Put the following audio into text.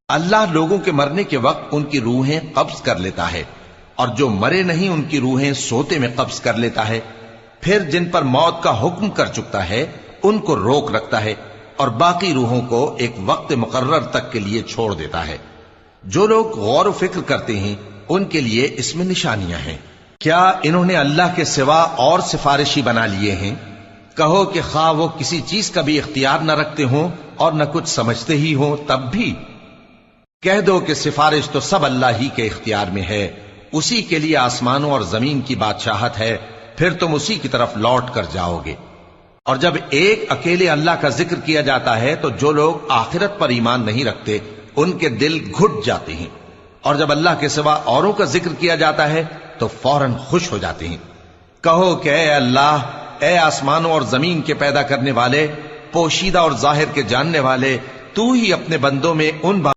اللہ لوگوں کے مرنے کے وقت ان کی روحیں قبض کر لیتا ہے، اور جو مرے نہیں ان کی روحیں سوتے میں قبض کر لیتا ہے، پھر جن پر موت کا حکم کر چکتا ہے ان کو روک رکھتا ہے، اور باقی روحوں کو ایک وقت مقرر تک کے لیے چھوڑ دیتا ہے۔ جو لوگ غور و فکر کرتے ہیں ان کے لیے اس میں نشانیاں ہیں۔ کیا انہوں نے اللہ کے سوا اور سفارشی بنا لیے ہیں؟ کہو کہ خواہ وہ کسی چیز کا بھی اختیار نہ رکھتے ہوں اور نہ کچھ سمجھتے ہی ہوں تب بھی کہہ دو کہ سفارش تو سب اللہ ہی کے اختیار میں ہے، اسی کے لیے آسمانوں اور زمین کی بادشاہت ہے، پھر تم اسی کی طرف لوٹ کر جاؤ گے۔ اور جب ایک اکیلے اللہ کا ذکر کیا جاتا ہے تو جو لوگ آخرت پر ایمان نہیں رکھتے ان کے دل گھٹ جاتے ہیں، اور جب اللہ کے سوا اوروں کا ذکر کیا جاتا ہے تو فوراً خوش ہو جاتے ہیں۔ کہو کہ اے اللہ، اے آسمانوں اور زمین کے پیدا کرنے والے، پوشیدہ اور ظاہر کے جاننے والے، تو ہی اپنے بندوں میں ان